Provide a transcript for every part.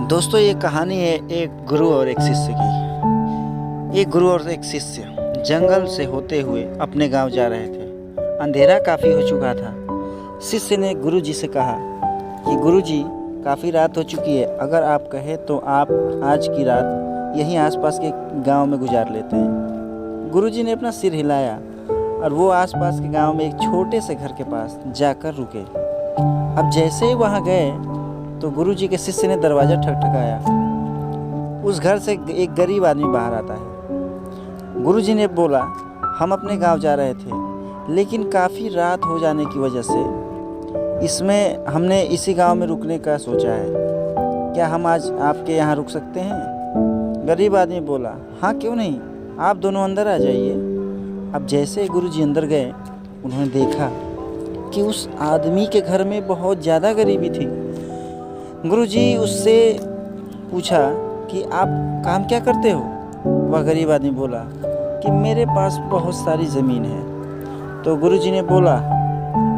दोस्तों, ये कहानी है एक गुरु और एक शिष्य की। एक गुरु और एक शिष्य जंगल से होते हुए अपने गांव जा रहे थे। अंधेरा काफ़ी हो चुका था। शिष्य ने गुरु जी से कहा कि गुरु जी, काफ़ी रात हो चुकी है, अगर आप कहें तो आप आज की रात यहीं आसपास के गांव में गुजार लेते हैं। गुरु जी ने अपना सिर हिलाया और वो आसपास के गांव में एक छोटे से घर के पास जाकर रुके। अब जैसे ही वहां गए तो गुरु जी के शिष्य ने दरवाज़ा ठकठकाया। उस घर से एक गरीब आदमी बाहर आता है। गुरु जी ने बोला, हम अपने गांव जा रहे थे, लेकिन काफ़ी रात हो जाने की वजह से हमने इसी गांव में रुकने का सोचा है। क्या हम आज आपके यहाँ रुक सकते हैं? गरीब आदमी बोला, हाँ क्यों नहीं, आप दोनों अंदर आ जाइए। अब जैसे ही गुरु जी अंदर गए, उन्होंने देखा कि उस आदमी के घर में बहुत ज़्यादा गरीबी थी। गुरुजी उससे पूछा कि आप काम क्या करते हो? वह गरीब आदमी बोला कि मेरे पास बहुत सारी ज़मीन है। तो गुरुजी ने बोला,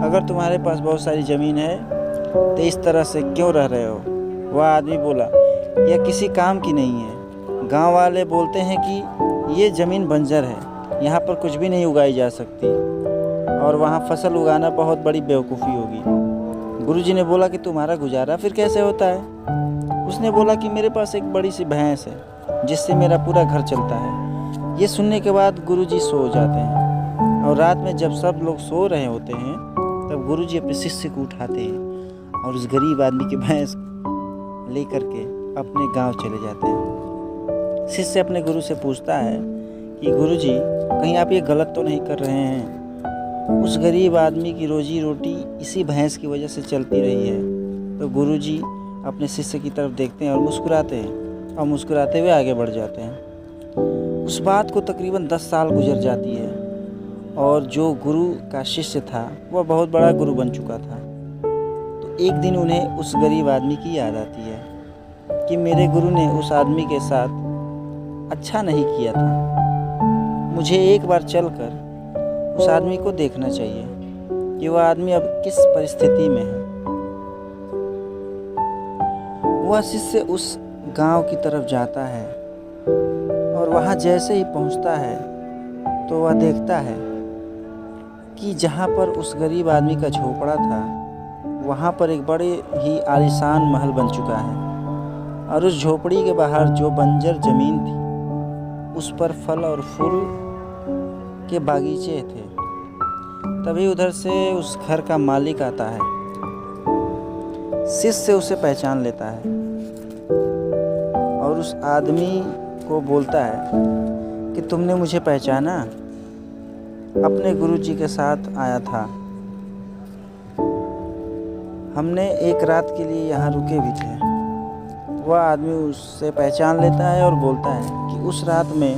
अगर तुम्हारे पास बहुत सारी ज़मीन है तो इस तरह से क्यों रह रहे हो? वह आदमी बोला, यह किसी काम की नहीं है। गांव वाले बोलते हैं कि ये ज़मीन बंजर है, यहाँ पर कुछ भी नहीं उगाई जा सकती और वहाँ फसल उगाना बहुत बड़ी बेवकूफ़ी होगी। गुरुजी ने बोला कि तुम्हारा गुजारा फिर कैसे होता है? उसने बोला कि मेरे पास एक बड़ी सी भैंस है जिससे मेरा पूरा घर चलता है। ये सुनने के बाद गुरुजी सो जाते हैं और रात में जब सब लोग सो रहे होते हैं तब गुरुजी अपने शिष्य को उठाते हैं और उस गरीब आदमी की भैंस लेकर के अपने गांव चले जाते हैं। शिष्य अपने गुरु से पूछता है कि गुरुजी, कहीं आप ये गलत तो नहीं कर रहे हैं? उस गरीब आदमी की रोजी रोटी इसी भैंस की वजह से चलती रही है। तो गुरुजी अपने शिष्य की तरफ देखते हैं और मुस्कुराते हैं और मुस्कुराते हुए आगे बढ़ जाते हैं। उस बात को तकरीबन 10 साल गुजर जाती है और जो गुरु का शिष्य था वह बहुत बड़ा गुरु बन चुका था। तो एक दिन उन्हें उस गरीब आदमी की याद आती है कि मेरे गुरु ने उस आदमी के साथ अच्छा नहीं किया था। मुझे एक बार चलकर उस आदमी को देखना चाहिए कि वह आदमी अब किस परिस्थिति में है। वह शिष्य उस गांव की तरफ जाता है और वहां जैसे ही पहुंचता है तो वह देखता है कि जहां पर उस गरीब आदमी का झोपड़ा था वहां पर एक बड़े ही आलीशान महल बन चुका है और उस झोपड़ी के बाहर जो बंजर जमीन थी उस पर फल और फूल के बागीचे थे। तभी उधर से उस घर का मालिक आता है। शिष्य उसे पहचान लेता है और उस आदमी को बोलता है कि तुमने मुझे पहचाना? अपने गुरुजी के साथ आया था। हमने एक रात के लिए यहाँ रुके भी थे। वह आदमी उससे पहचान लेता है और बोलता है कि उस रात में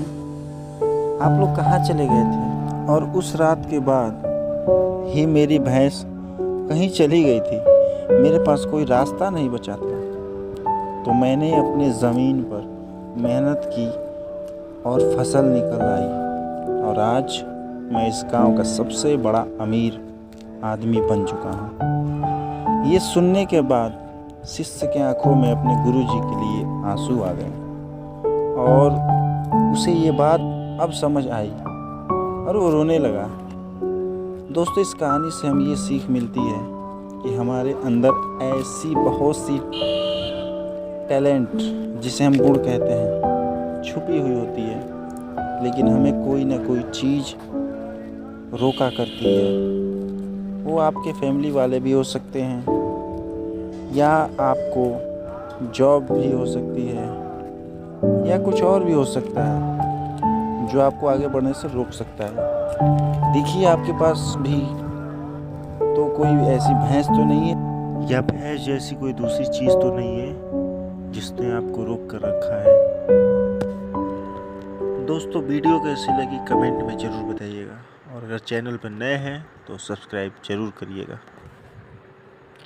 आप लोग कहाँ चले गए थे? और उस रात के बाद ही मेरी भैंस कहीं चली गई थी। मेरे पास कोई रास्ता नहीं बचा था, तो मैंने अपने ज़मीन पर मेहनत की और फसल निकल आई और आज मैं इस गांव का सबसे बड़ा अमीर आदमी बन चुका हूँ। ये सुनने के बाद शिष्य के आंखों में अपने गुरुजी के लिए आंसू आ गए और उसे ये बात अब समझ आई और वो रोने लगा। दोस्तों, इस कहानी से हमें ये सीख मिलती है कि हमारे अंदर ऐसी बहुत सी टैलेंट, जिसे हम गुण कहते हैं, छुपी हुई होती है, लेकिन हमें कोई ना कोई चीज़ रोका करती है। वो आपके फैमिली वाले भी हो सकते हैं या आपको जॉब भी हो सकती है या कुछ और भी हो सकता है जो आपको आगे बढ़ने से रोक सकता है। देखिए, आपके पास भी तो कोई ऐसी भैंस तो नहीं है या भैंस जैसी कोई दूसरी चीज़ तो नहीं है जिसने आपको रोक कर रखा है। दोस्तों, वीडियो कैसी लगी कमेंट में ज़रूर बताइएगा और अगर चैनल पर नए हैं तो सब्सक्राइब ज़रूर करिएगा।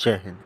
जय हिंद।